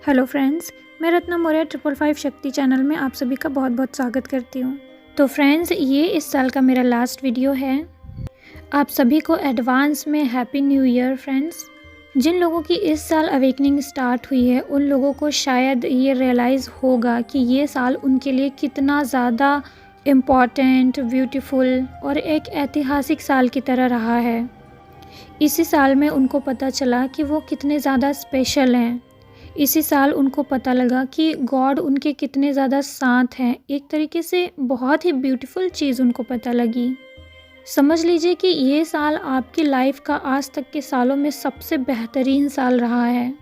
Hello friends, मैं रत्ना मौर्य 555 शक्ति channel में आप सभी का बहुत बहुत स्वागत करती हूँ। तो फ्रेंड्स, ये इस साल का मेरा लास्ट वीडियो है। आप सभी को एडवांस में हैप्पी न्यू ईयर फ्रेंड्स। जिन लोगों की इस साल अवेकनिंग स्टार्ट हुई है उन लोगों को शायद ये रियलाइज़ होगा कि ये साल उनके लिए कितना ज़्यादा इम्पॉर्टेंट, ब्यूटीफुल और एक ऐतिहासिक साल की तरह रहा है। इसी साल में उनको पता चला कि वो कितने ज़्यादा स्पेशल हैं। इसी साल उनको पता लगा कि गॉड उनके कितने ज़्यादा साथ हैं। एक तरीके से बहुत ही ब्यूटीफुल चीज़ उनको पता लगी। समझ लीजिए कि ये साल आपकी लाइफ का आज तक के सालों में सबसे बेहतरीन साल रहा है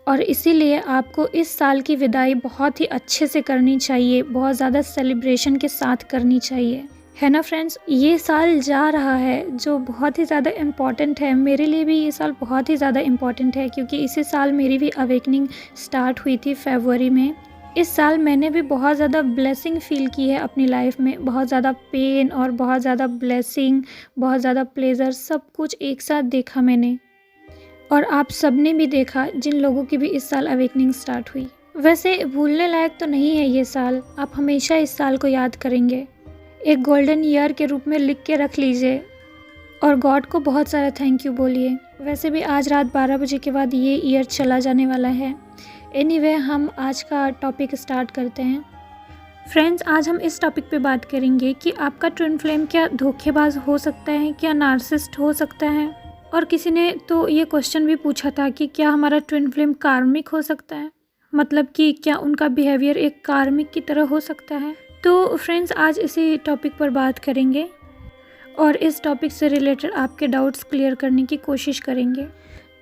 और इसीलिए आपको इस साल की विदाई बहुत ही अच्छे से करनी चाहिए, बहुत ज़्यादा सेलिब्रेशन के साथ करनी चाहिए, है ना फ्रेंड्स। ये साल जा रहा है जो बहुत ही ज़्यादा इम्पॉर्टेंट है। मेरे लिए भी ये साल बहुत ही ज़्यादा इम्पॉर्टेंट है क्योंकि इसी साल मेरी भी अवेकनिंग स्टार्ट हुई थी फरवरी में। इस साल मैंने भी बहुत ज़्यादा ब्लेसिंग फ़ील की है अपनी लाइफ में। बहुत ज़्यादा पेन और बहुत ज़्यादा ब्लेसिंग, बहुत ज़्यादा प्लेज़र, सब कुछ एक साथ देखा मैंने और आप सब ने भी देखा जिन लोगों की भी इस साल अवेकनिंग स्टार्ट हुई। वैसे भूलने लायक तो नहीं है ये साल, आप हमेशा इस साल को याद करेंगे, एक गोल्डन ईयर के रूप में लिख के रख लीजिए और गॉड को बहुत सारा थैंक यू बोलिए। वैसे भी आज रात 12 बजे के बाद ये ईयर चला जाने वाला है। एनीवे, हम आज का टॉपिक स्टार्ट करते हैं। फ्रेंड्स, आज हम इस टॉपिक पे बात करेंगे कि आपका ट्विन फ्लेम क्या धोखेबाज हो सकता है, क्या नार्सिसिस्ट हो सकता है। और किसी ने तो ये क्वेश्चन भी पूछा था कि क्या हमारा ट्विन फ्लेम कार्मिक हो सकता है, मतलब कि क्या उनका बिहेवियर एक कार्मिक की तरह हो सकता है। तो फ्रेंड्स, आज इसी टॉपिक पर बात करेंगे और इस टॉपिक से रिलेटेड आपके डाउट्स क्लियर करने की कोशिश करेंगे।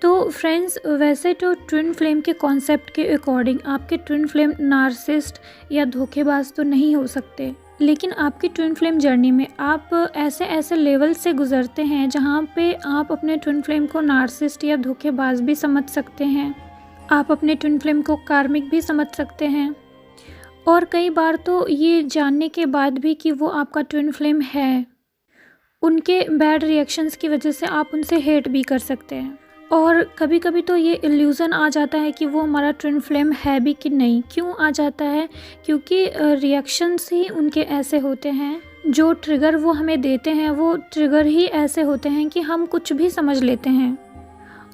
तो फ्रेंड्स, वैसे तो ट्विन फ्लेम के कॉन्सेप्ट के अकॉर्डिंग आपके ट्विन फ्लेम नार्सिसिस्ट या धोखेबाज तो नहीं हो सकते, लेकिन आपकी ट्विन फ्लेम जर्नी में आप ऐसे ऐसे लेवल से गुजरते हैं जहाँ पे आप अपने ट्विन फ्लेम को नार्सिसिस्ट या धोखेबाज भी समझ सकते हैं। आप अपने ट्विन फ्लेम को कार्मिक भी समझ सकते हैं और कई बार तो ये जानने के बाद भी कि वो आपका ट्विन फ्लेम है, उनके बैड रिएक्शंस की वजह से आप उनसे हेट भी कर सकते हैं। और कभी कभी तो ये इल्यूज़न आ जाता है कि वो हमारा ट्विन फ्लेम है भी कि नहीं। क्यों आ जाता है? क्योंकि रिएक्शंस ही उनके ऐसे होते हैं, जो ट्रिगर वो हमें देते हैं वो ट्रिगर ही ऐसे होते हैं कि हम कुछ भी समझ लेते हैं।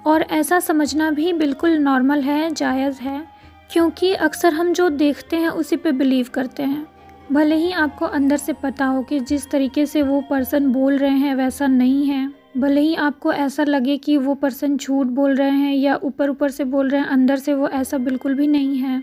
और ऐसा समझना भी बिल्कुल नॉर्मल है, जायज़ है, क्योंकि अक्सर हम जो देखते हैं उसी पे बिलीव करते हैं। भले ही आपको अंदर से पता हो कि जिस तरीके से वो पर्सन बोल रहे हैं वैसा नहीं है, भले ही आपको ऐसा लगे कि वो पर्सन झूठ बोल रहे हैं या ऊपर ऊपर से बोल रहे हैं, अंदर से वो ऐसा बिल्कुल भी नहीं है,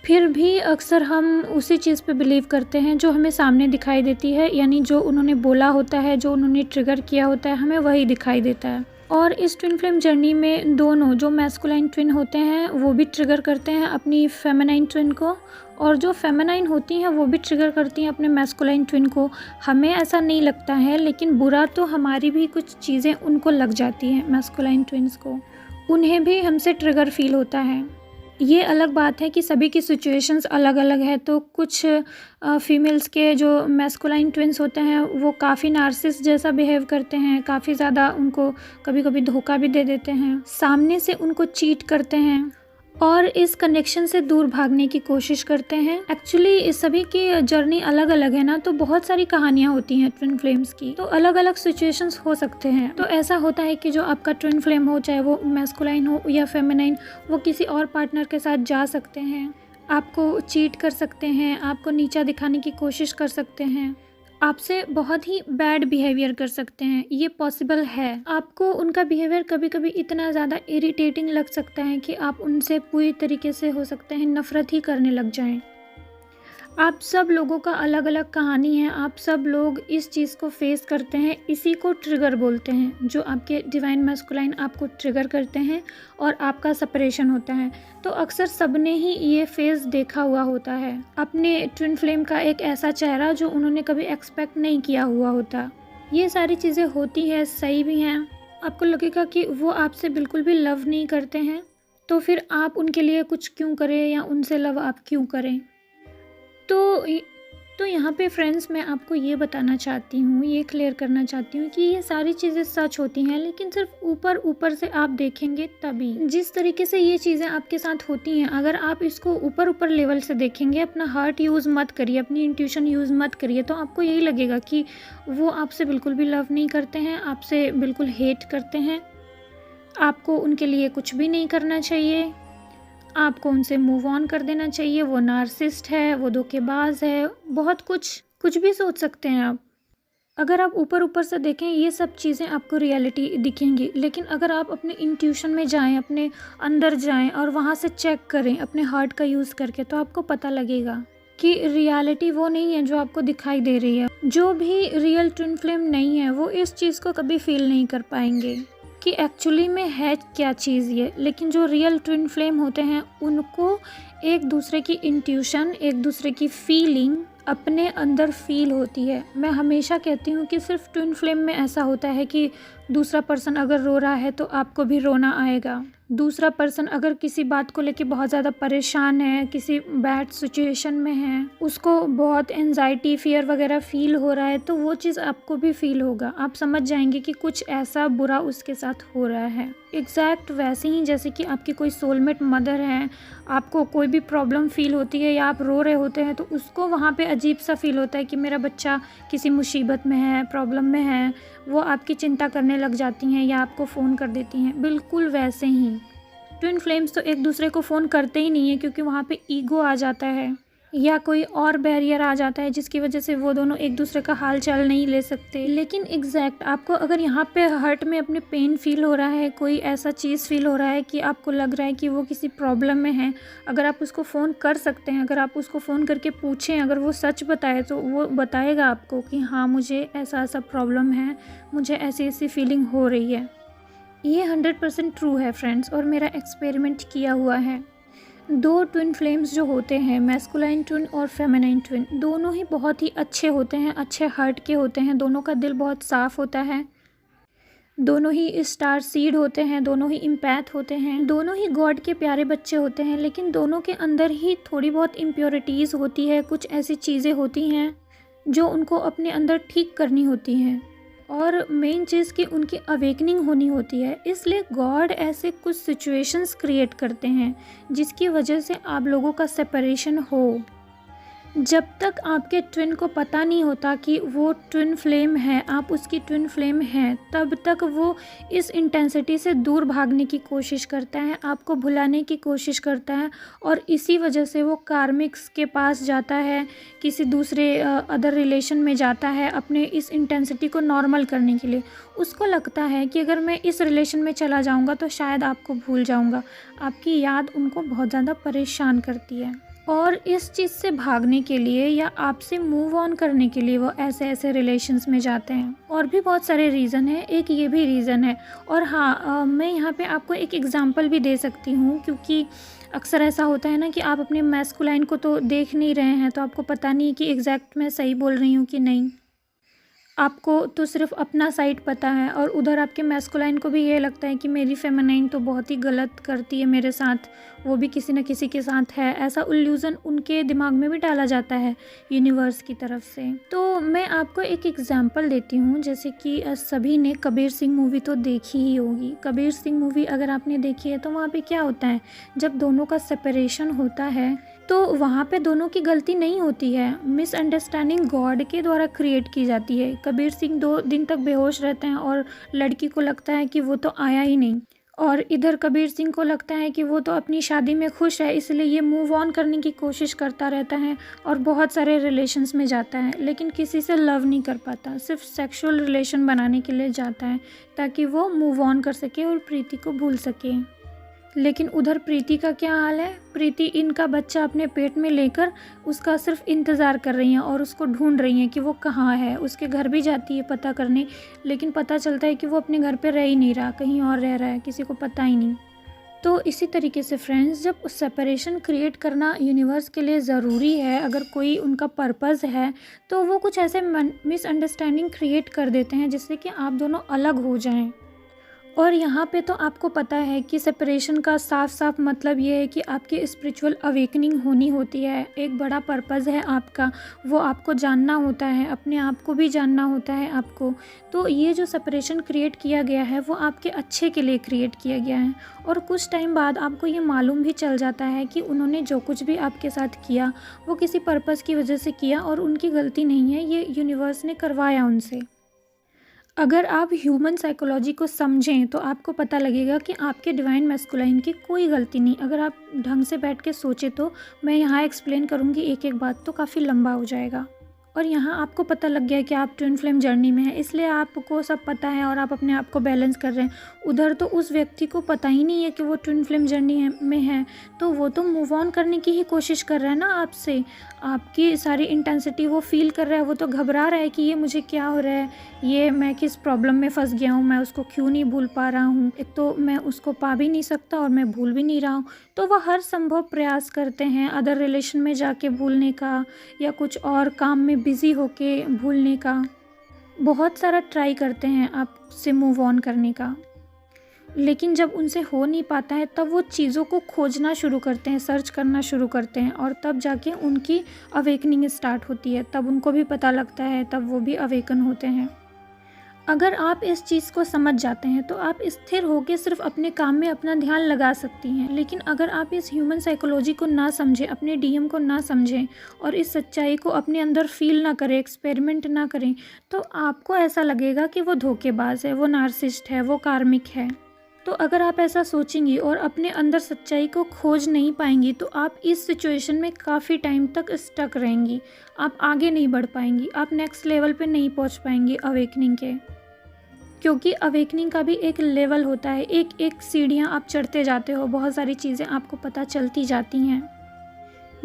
फिर भी अक्सर हम उसी चीज़ पे बिलीव करते हैं जो हमें सामने दिखाई देती है। यानी जो उन्होंने बोला होता है, जो उन्होंने ट्रिगर किया होता है, हमें वही दिखाई देता है। और इस ट्विन फ्लेम जर्नी में दोनों जो मैस्कुलाइन ट्विन होते हैं वो भी ट्रिगर करते हैं अपनी फेमिनाइन ट्विन को, और जो फेमिनाइन होती हैं वो भी ट्रिगर करती हैं अपने मैस्कुलाइन ट्विन को। हमें ऐसा नहीं लगता है, लेकिन बुरा तो हमारी भी कुछ चीज़ें उनको लग जाती हैं, मैस्कुलाइन ट्विन्स को, उन्हें भी हमसे ट्रिगर फील होता है। ये अलग बात है कि सभी की सिचुएशंस अलग अलग है। तो कुछ फीमेल्स के जो मैस्कुलाइन ट्विन्स होते हैं वो काफ़ी नार्सिस जैसा बिहेव करते हैं, काफ़ी ज़्यादा उनको कभी कभी धोखा भी दे देते हैं, सामने से उनको चीट करते हैं और इस कनेक्शन से दूर भागने की कोशिश करते हैं। एक्चुअली सभी की जर्नी अलग अलग है ना, तो बहुत सारी कहानियाँ होती हैं ट्विन फ्लेम्स की, तो अलग अलग सिचुएशंस हो सकते हैं। तो ऐसा होता है कि जो आपका ट्विन फ्लेम हो, चाहे वो मैस्कुलाइन हो या फेमिनाइन, वो किसी और पार्टनर के साथ जा सकते हैं, आपको चीट कर सकते हैं, आपको नीचा दिखाने की कोशिश कर सकते हैं, आपसे बहुत ही बैड बिहेवियर कर सकते हैं। ये पॉसिबल है। आपको उनका बिहेवियर कभी कभी इतना ज़्यादा इरिटेटिंग लग सकता है कि आप उनसे पूरी तरीके से हो सकते हैं नफ़रत ही करने लग जाएं। आप सब लोगों का अलग अलग कहानी है, आप सब लोग इस चीज़ को फेस करते हैं, इसी को ट्रिगर बोलते हैं। जो आपके डिवाइन मैस्कुलाइन आपको ट्रिगर करते हैं और आपका सेपरेशन होता है। तो अक्सर सबने ही ये फेज़ देखा हुआ होता है, अपने ट्विन फ्लेम का एक ऐसा चेहरा जो उन्होंने कभी एक्सपेक्ट नहीं किया हुआ होता। ये सारी चीज़ें होती हैं, सही भी हैं। आपको लगेगा कि वो आपसे बिल्कुल भी लव नहीं करते हैं, तो फिर आप उनके लिए कुछ क्यों करें या उनसे लव आप क्यों करें। तो तो यहाँ पे फ्रेंड्स मैं आपको ये बताना चाहती हूँ, ये क्लियर करना चाहती हूँ कि ये सारी चीज़ें सच होती हैं, लेकिन सिर्फ ऊपर ऊपर से आप देखेंगे तभी। जिस तरीके से ये चीज़ें आपके साथ होती हैं, अगर आप इसको ऊपर ऊपर लेवल से देखेंगे, अपना हार्ट यूज़ मत करिए, अपनी इंट्यूशन यूज़ मत करिए, तो आपको यही लगेगा कि वो आपसे बिल्कुल भी लव नहीं करते हैं, आपसे बिल्कुल हेट करते हैं, आपको उनके लिए कुछ भी नहीं करना चाहिए, आपको उनसे मूव ऑन कर देना चाहिए, वो नार्सिसिस्ट है, वो धोखेबाज है, बहुत कुछ भी सोच सकते हैं आप। अगर आप ऊपर ऊपर से देखें, ये सब चीज़ें आपको रियलिटी दिखेंगी, लेकिन अगर आप अपने इंट्यूशन में जाएं, अपने अंदर जाएं और वहाँ से चेक करें अपने हार्ट का यूज़ करके, तो आपको पता लगेगा कि रियलिटी वो नहीं है जो आपको दिखाई दे रही है। जो भी रियल ट्विन फ्लेम नहीं है, वो इस चीज़ को कभी फील नहीं कर पाएंगे कि एक्चुअली में है क्या चीज़ ये। लेकिन जो रियल ट्विन फ्लेम होते हैं, उनको एक दूसरे की इंट्यूशन, एक दूसरे की फीलिंग अपने अंदर फील होती है। मैं हमेशा कहती हूँ कि सिर्फ ट्विन फ्लेम में ऐसा होता है कि दूसरा पर्सन अगर रो रहा है तो आपको भी रोना आएगा। दूसरा पर्सन अगर किसी बात को लेके बहुत ज़्यादा परेशान है, किसी बैड सिचुएशन में है, उसको बहुत एंजाइटी, फियर वगैरह फील हो रहा है, तो वो चीज़ आपको भी फील होगा। आप समझ जाएंगे कि कुछ ऐसा बुरा उसके साथ हो रहा है। एग्जैक्ट वैसे ही जैसे कि आपकी कोई सोलमेट मदर है, आपको कोई भी प्रॉब्लम फील होती है या आप रो रहे होते हैं, तो उसको वहाँ पे अजीब सा फील होता है कि मेरा बच्चा किसी मुसीबत में है, प्रॉब्लम में है, वो आपकी चिंता करने लग जाती हैं या आपको फ़ोन कर देती हैं। बिल्कुल वैसे ही ट्विन फ्लेम्स तो एक दूसरे को फ़ोन करते ही नहीं है, क्योंकि वहाँ पे ईगो आ जाता है या कोई और बैरियर आ जाता है जिसकी वजह से वो दोनों एक दूसरे का हाल चाल नहीं ले सकते। लेकिन एग्जैक्ट आपको अगर यहाँ पे हार्ट में अपने पेन फील हो रहा है, कोई ऐसा चीज़ फील हो रहा है कि आपको लग रहा है कि वो किसी प्रॉब्लम में है, अगर आप उसको फ़ोन कर सकते हैं, अगर आप उसको फ़ोन करके पूछें, अगर वो सच बताए तो वो बताएगा आपको कि हाँ, मुझे ऐसा ऐसा प्रॉब्लम है, मुझे ऐसी ऐसी फीलिंग हो रही है। ये 100% ट्रू है फ्रेंड्स, और मेरा एक्सपेरिमेंट किया हुआ है। दो ट्विन फ्लेम्स जो होते हैं, मैस्कुलाइन ट्विन और फेमिनाइन ट्विन, दोनों ही बहुत ही अच्छे होते हैं, अच्छे हार्ट के होते हैं, दोनों का दिल बहुत साफ़ होता है, दोनों ही स्टार सीड होते हैं, दोनों ही इम्पैथ होते हैं, दोनों ही गॉड के प्यारे बच्चे होते हैं। लेकिन दोनों के अंदर ही थोड़ी बहुत इम्प्योरिटीज़ होती है, कुछ ऐसी चीज़ें होती हैं जो उनको अपने अंदर ठीक करनी होती हैं, और मेन चीज़ कि उनकी अवेकनिंग होनी होती है। इसलिए गॉड ऐसे कुछ सिचुएशंस क्रिएट करते हैं जिसकी वजह से आप लोगों का सेपरेशन हो। जब तक आपके ट्विन को पता नहीं होता कि वो ट्विन फ्लेम है, आप उसकी ट्विन फ्लेम हैं, तब तक वो इस इंटेंसिटी से दूर भागने की कोशिश करता है, आपको भुलाने की कोशिश करता है, और इसी वजह से वो कार्मिक्स के पास जाता है, किसी दूसरे अदर रिलेशन में जाता है अपने इस इंटेंसिटी को नॉर्मल करने के लिए। उसको लगता है कि अगर मैं इस रिलेशन में चला जाऊँगा तो शायद आपको भूल जाऊँगा। आपकी याद उनको बहुत ज़्यादा परेशान करती है, और इस चीज़ से भागने के लिए या आपसे मूव ऑन करने के लिए वो ऐसे ऐसे रिलेशंस में जाते हैं। और भी बहुत सारे रीज़न है, एक ये भी रीज़न है। और हाँ, मैं यहाँ पे आपको एक एग्जांपल भी दे सकती हूँ, क्योंकि अक्सर ऐसा होता है ना कि आप अपने मैस्कुलाइन को तो देख नहीं रहे हैं, तो आपको पता नहीं कि एग्जैक्ट मैं सही बोल रही हूँ कि नहीं। आपको तो सिर्फ अपना साइड पता है, और उधर आपके मैस्कुलाइन को भी ये लगता है कि मेरी फेमिनाइन तो बहुत ही गलत करती है मेरे साथ, वो भी किसी न किसी के साथ है। ऐसा इल्यूज़न उनके दिमाग में भी डाला जाता है यूनिवर्स की तरफ से। तो मैं आपको एक एग्जांपल देती हूँ, जैसे कि सभी ने कबीर सिंह मूवी तो देखी ही होगी। कबीर सिंह मूवी अगर आपने देखी है तो वहाँ पे क्या होता है, जब दोनों का सेपरेशन होता है तो वहाँ पे दोनों की गलती नहीं होती है, मिसअंडरस्टैंडिंग गॉड के द्वारा क्रिएट की जाती है। कबीर सिंह 2 दिन तक बेहोश रहते हैं और लड़की को लगता है कि वो तो आया ही नहीं, और इधर कबीर सिंह को लगता है कि वो तो अपनी शादी में खुश है, इसलिए ये मूव ऑन करने की कोशिश करता रहता है और बहुत सारे रिलेशंस में जाता है, लेकिन किसी से लव नहीं कर पाता, सिर्फ सेक्सुअल रिलेशन बनाने के लिए जाता है ताकि वो मूव ऑन कर सके और प्रीति को भूल सके। लेकिन उधर प्रीति का क्या हाल है, प्रीति इनका बच्चा अपने पेट में लेकर उसका सिर्फ इंतज़ार कर रही हैं और उसको ढूंढ रही हैं कि वो कहाँ है। उसके घर भी जाती है पता करने, लेकिन पता चलता है कि वो अपने घर पे रह ही नहीं रहा, कहीं और रह रहा है, किसी को पता ही नहीं। तो इसी तरीके से फ्रेंड्स, जब सेपरेशन क्रिएट करना यूनिवर्स के लिए ज़रूरी है, अगर कोई उनका पर्पज़ है, तो वो कुछ ऐसे मिसअंडरस्टैंडिंग क्रिएट कर देते हैं जिससे कि आप दोनों अलग हो जाएं। और यहाँ पे तो आपको पता है कि सेपरेशन का साफ साफ मतलब ये है कि आपकी स्पिरिचुअल अवेकनिंग होनी होती है। एक बड़ा पर्पज़ है आपका, वो आपको जानना होता है, अपने आप को भी जानना होता है आपको। तो ये जो सेपरेशन क्रिएट किया गया है वो आपके अच्छे के लिए क्रिएट किया गया है। और कुछ टाइम बाद आपको ये मालूम भी चल जाता है कि उन्होंने जो कुछ भी आपके साथ किया वो किसी पर्पज़ की वजह से किया और उनकी गलती नहीं है, ये यूनिवर्स ने करवाया उनसे। अगर आप ह्यूमन साइकोलॉजी को समझें तो आपको पता लगेगा कि आपके डिवाइन मैस्कुलाइन की कोई गलती नहीं। अगर आप ढंग से बैठ के सोचें तो मैं यहाँ एक्सप्लेन करूँगी एक एक बात, तो काफ़ी लंबा हो जाएगा। और यहाँ आपको पता लग गया कि आप ट्विन फ्लेम जर्नी में हैं, इसलिए आपको सब पता है और आप अपने आप को बैलेंस कर रहे हैं। उधर तो उस व्यक्ति को पता ही नहीं है कि वो ट्विन फ्लेम जर्नी में है, तो वो तो मूव ऑन करने की ही कोशिश कर रहा है ना आपसे। आपकी सारी इंटेंसिटी वो फील कर रहा है, वो तो घबरा रहा है कि ये मुझे क्या हो रहा है, ये मैं किस प्रॉब्लम में फंस गया हूँ, मैं उसको क्यों नहीं भूल पा रहा हूँ। एक तो मैं उसको पा भी नहीं सकता और मैं भूल भी नहीं रहा हूँ। तो वह हर संभव प्रयास करते हैं अदर रिलेशन में जाके भूलने का या कुछ और काम में बिज़ी होके भूलने का। बहुत सारा ट्राई करते हैं आपसे मूव ऑन करने का, लेकिन जब उनसे हो नहीं पाता है तब वो चीज़ों को खोजना शुरू करते हैं, सर्च करना शुरू करते हैं और तब जाके उनकी अवेकनिंग स्टार्ट होती है। तब उनको भी पता लगता है, तब वो भी अवेकन होते हैं। अगर आप इस चीज़ को समझ जाते हैं तो आप स्थिर होकर सिर्फ अपने काम में अपना ध्यान लगा सकती हैं। लेकिन अगर आप इस ह्यूमन साइकोलॉजी को ना समझें, अपने डीएम को ना समझें और इस सच्चाई को अपने अंदर फील ना करें, एक्सपेरिमेंट ना करें, तो आपको ऐसा लगेगा कि वो धोखेबाज है, वो नार्सिसिस्ट है, वो कार्मिक है। तो अगर आप ऐसा सोचेंगी और अपने अंदर सच्चाई को खोज नहीं पाएंगी तो आप इस सिचुएशन में काफ़ी टाइम तक स्टक रहेंगी। आप आगे नहीं बढ़ पाएंगी, आप नेक्स्ट लेवल पे नहीं पहुंच पाएंगी अवेकनिंग के। क्योंकि अवेकनिंग का भी एक लेवल होता है, एक एक सीढ़ियाँ आप चढ़ते जाते हो, बहुत सारी चीज़ें आपको पता चलती जाती हैं।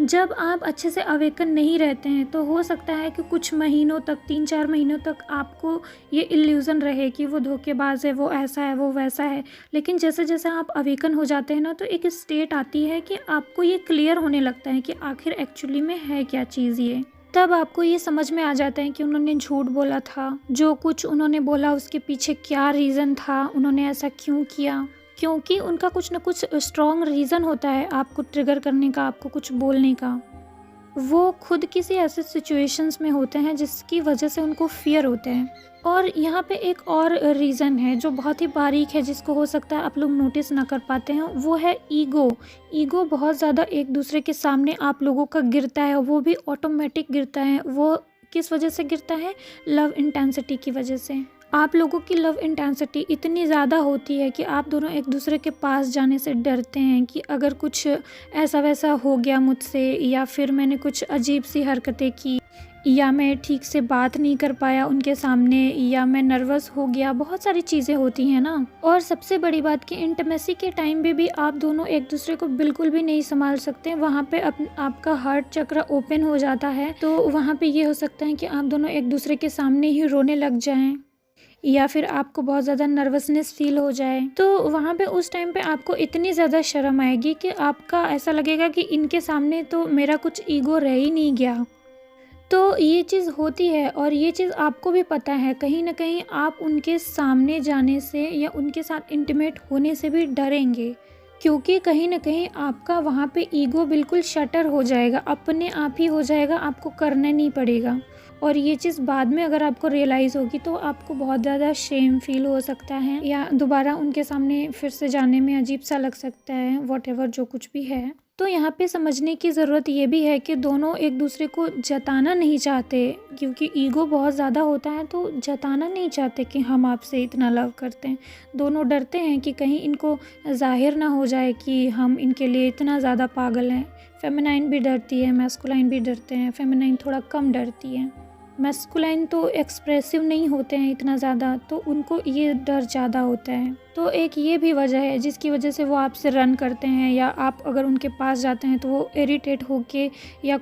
जब आप अच्छे से अवेकन नहीं रहते हैं तो हो सकता है कि कुछ महीनों तक, 3-4 महीनों तक आपको ये इल्यूज़न रहे कि वो धोखेबाज है, वो ऐसा है, वो वैसा है। लेकिन जैसे जैसे आप अवेकन हो जाते हैं ना तो एक स्टेट आती है कि आपको ये क्लियर होने लगता है कि आखिर एक्चुअली में है क्या चीज़ ये। तब आपको ये समझ में आ जाता है कि उन्होंने झूठ बोला था, जो कुछ उन्होंने बोला उसके पीछे क्या रीज़न था, उन्होंने ऐसा क्यों किया। क्योंकि उनका कुछ ना कुछ स्ट्रॉन्ग रीज़न होता है आपको ट्रिगर करने का, आपको कुछ बोलने का। वो खुद किसी ऐसे सिचुएशंस में होते हैं जिसकी वजह से उनको फियर होते हैं। और यहाँ पे एक और रीज़न है जो बहुत ही बारीक है, जिसको हो सकता है आप लोग नोटिस ना कर पाते हैं, वो है ईगो। ईगो बहुत ज़्यादा एक दूसरे के सामने आप लोगों का गिरता है, वो भी ऑटोमेटिक गिरता है। वो किस वजह से गिरता है? लव इंटेंसिटी की वजह से। आप लोगों की लव इंटेंसिटी इतनी ज़्यादा होती है कि आप दोनों एक दूसरे के पास जाने से डरते हैं कि अगर कुछ ऐसा वैसा हो गया मुझसे, या फिर मैंने कुछ अजीब सी हरकतें की, या मैं ठीक से बात नहीं कर पाया उनके सामने, या मैं नर्वस हो गया, बहुत सारी चीज़ें होती हैं ना। और सबसे बड़ी बात कि इंटीमेसी के टाइम पे भी आप दोनों एक दूसरे को बिल्कुल भी नहीं संभाल सकते। वहाँ पे आपका हार्ट चक्र ओपन हो जाता है, तो वहाँ पे ये हो सकता है कि आप दोनों एक दूसरे के सामने ही रोने लग जाएं, या फिर आपको बहुत ज़्यादा नर्वसनेस फील हो जाए। तो वहाँ पे उस टाइम पे आपको इतनी ज़्यादा शर्म आएगी कि आपका ऐसा लगेगा कि इनके सामने तो मेरा कुछ ईगो रह ही नहीं गया। तो ये चीज़ होती है और ये चीज़ आपको भी पता है। कहीं ना कहीं आप उनके सामने जाने से या उनके साथ इंटीमेट होने से भी डरेंगे, क्योंकि कहीं ना कहीं आपका वहाँ पे ईगो बिल्कुल शटर हो जाएगा, अपने आप ही हो जाएगा, आपको करना नहीं पड़ेगा। और ये चीज़ बाद में अगर आपको रियलाइज़ होगी तो आपको बहुत ज़्यादा शेम फील हो सकता है, या दोबारा उनके सामने फिर से जाने में अजीब सा लग सकता है, वॉटेवर जो कुछ भी है। तो यहाँ पे समझने की ज़रूरत ये भी है कि दोनों एक दूसरे को जताना नहीं चाहते, क्योंकि ईगो बहुत ज़्यादा होता है, तो जताना नहीं चाहते कि हम आपसे इतना लव करते हैं। दोनों डरते हैं कि कहीं इनको जाहिर ना हो जाए कि हम इनके लिए इतना ज़्यादा पागल हैं। फेमिनाइन भी डरती है, मैस्कुलाइन भी डरते हैं। फेमिनाइन थोड़ा कम डरती है, मैस्कुलाइन तो एक्सप्रेसिव नहीं होते हैं इतना ज़्यादा, तो उनको ये डर ज़्यादा होता है। तो एक ये भी वजह है जिसकी वजह से वो आपसे रन करते हैं, या आप अगर उनके पास जाते हैं तो वो इरिटेट होके या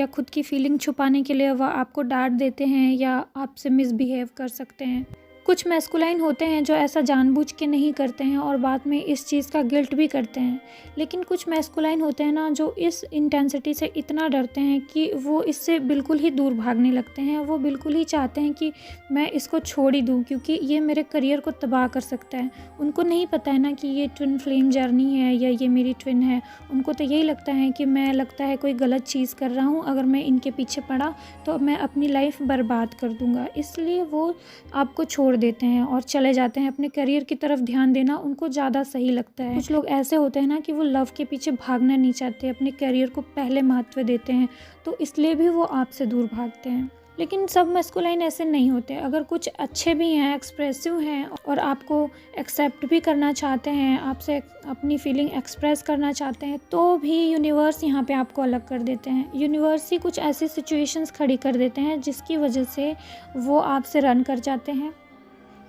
खुद की फीलिंग छुपाने के लिए वह आपको डांट देते हैं या आपसे मिसबिहेव कर सकते हैं। कुछ मैस्कुलाइन होते हैं जो ऐसा जानबूझ के नहीं करते हैं और बाद में इस चीज़ का गिल्ट भी करते हैं, लेकिन कुछ मैस्कुलाइन होते हैं ना जो इस इंटेंसिटी से इतना डरते हैं कि वो इससे बिल्कुल ही दूर भागने लगते हैं। वो बिल्कुल ही चाहते हैं कि मैं इसको छोड़ ही दूँ क्योंकि ये मेरे करियर को तबाह कर सकता है। उनको नहीं पता है ना कि ये ट्विन फ्लेम जर्नी है या ये मेरी ट्विन है। उनको तो यही लगता है कि मैं लगता है कोई गलत चीज़ कर रहा हूँ, अगर मैं इनके पीछे पड़ा तो मैं अपनी लाइफ बर्बाद कर दूँगा। इसलिए वो आपको छोड़ देते हैं और चले जाते हैं। अपने करियर की तरफ ध्यान देना उनको ज़्यादा सही लगता है। कुछ लोग ऐसे होते हैं ना कि वो लव के पीछे भागना नहीं चाहते, अपने करियर को पहले महत्व देते हैं, तो इसलिए भी वो आपसे दूर भागते हैं। लेकिन सब मैस्कुलाइन ऐसे नहीं होते। अगर कुछ अच्छे भी हैं, एक्सप्रेसिव हैं और आपको एक्सेप्ट भी करना चाहते हैं, आपसे अपनी फीलिंग एक्सप्रेस करना चाहते हैं, तो भी यूनिवर्स यहाँ पे आपको अलग कर देते हैं। यूनिवर्स ही कुछ ऐसी सिचुएशंस खड़ी कर देते हैं जिसकी वजह से वो आपसे रन कर जाते हैं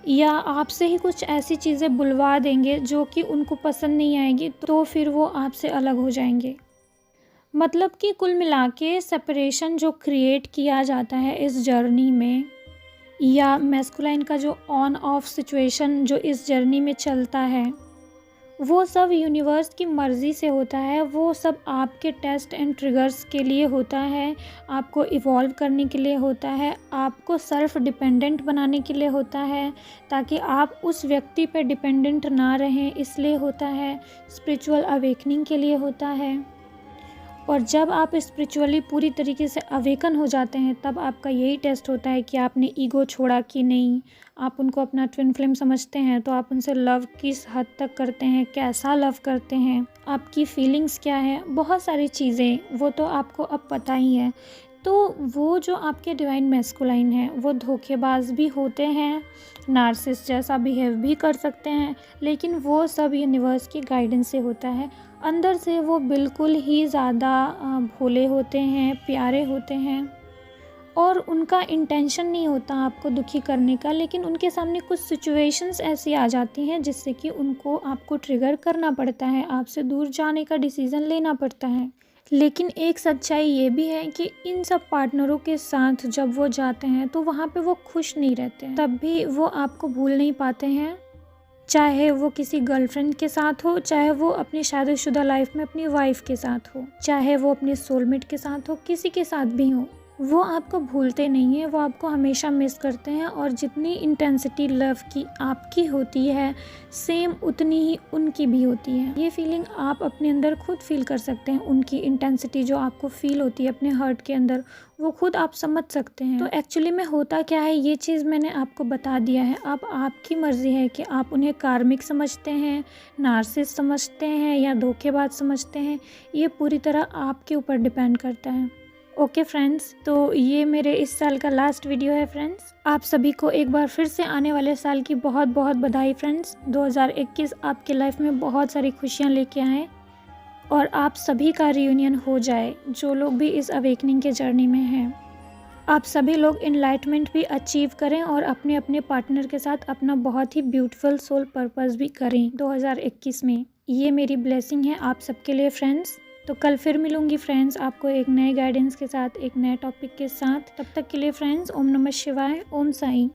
या आपसे ही कुछ ऐसी चीज़ें बुलवा देंगे जो कि उनको पसंद नहीं आएगी, तो फिर वो आपसे अलग हो जाएंगे। मतलब कि कुल मिला के सेपरेशन जो क्रिएट किया जाता है इस जर्नी में, या मैस्कुलाइन का जो ऑन ऑफ सिचुएशन जो इस जर्नी में चलता है, वो सब यूनिवर्स की मर्ज़ी से होता है। वो सब आपके टेस्ट एंड ट्रिगर्स के लिए होता है, आपको इवॉल्व करने के लिए होता है, आपको सेल्फ डिपेंडेंट बनाने के लिए होता है, ताकि आप उस व्यक्ति पर डिपेंडेंट ना रहें, इसलिए होता है। स्पिरिचुअल अवेकनिंग के लिए होता है। और जब आप स्पिरिचुअली पूरी तरीके से अवेकन हो जाते हैं तब आपका यही टेस्ट होता है कि आपने ईगो छोड़ा कि नहीं। आप उनको अपना ट्विन फ्लेम समझते हैं तो आप उनसे लव किस हद तक करते हैं, कैसा लव करते हैं, आपकी फीलिंग्स क्या है, बहुत सारी चीज़ें वो तो आपको अब पता ही है। तो वो जो आपके डिवाइन मैस्कुलाइन हैं वो धोखेबाज भी होते हैं, नार्सिस जैसा बिहेव भी कर सकते हैं, लेकिन वो सब यूनिवर्स की गाइडेंस से होता है। अंदर से वो बिल्कुल ही ज़्यादा भोले होते हैं, प्यारे होते हैं और उनका इंटेंशन नहीं होता आपको दुखी करने का, लेकिन उनके सामने कुछ सिचुएशंस ऐसी आ जाती हैं जिससे कि उनको आपको ट्रिगर करना पड़ता है, आपसे दूर जाने का डिसीज़न लेना पड़ता है। लेकिन एक सच्चाई ये भी है कि इन सब पार्टनरों के साथ जब वो जाते हैं तो वहाँ पे वो खुश नहीं रहते हैं, तब भी वो आपको भूल नहीं पाते हैं। चाहे वो किसी गर्लफ्रेंड के साथ हो, चाहे वो अपनी शादीशुदा लाइफ में अपनी वाइफ के साथ हो, चाहे वो अपने सोलमेट के साथ हो, किसी के साथ भी हो, वो आपको भूलते नहीं है, वो आपको हमेशा मिस करते हैं। और जितनी इंटेंसिटी लव की आपकी होती है सेम उतनी ही उनकी भी होती है। ये फीलिंग आप अपने अंदर खुद फील कर सकते हैं। उनकी इंटेंसिटी जो आपको फील होती है अपने हार्ट के अंदर, वो खुद आप समझ सकते हैं। तो एक्चुअली में होता क्या है, ये चीज़ मैंने आपको बता दिया है। अब आपकी मर्ज़ी है कि आप उन्हें कार्मिक समझते हैं, नार्सिस समझते हैं या धोखेबाज समझते हैं। ये पूरी तरह आपके ऊपर डिपेंड करता है। ओके फ्रेंड्स, तो ये मेरे इस साल का लास्ट वीडियो है फ्रेंड्स। आप सभी को एक बार फिर से आने वाले साल की बहुत बहुत बधाई फ्रेंड्स। 2021 आपके लाइफ में बहुत सारी खुशियाँ लेके आए और आप सभी का रियूनियन हो जाए जो लोग भी इस अवेकनिंग के जर्नी में हैं। आप सभी लोग इनलाइटमेंट भी अचीव करें और अपने अपने पार्टनर के साथ अपना बहुत ही ब्यूटीफुल सोल पर्पस भी करें 2021 में। ये मेरी ब्लेसिंग है आप सबके लिए फ्रेंड्स। तो कल फिर मिलूंगी फ्रेंड्स आपको एक नए गाइडेंस के साथ, एक नए टॉपिक के साथ। तब तक के लिए फ्रेंड्स, ओम नमः शिवाय, ओम साईं।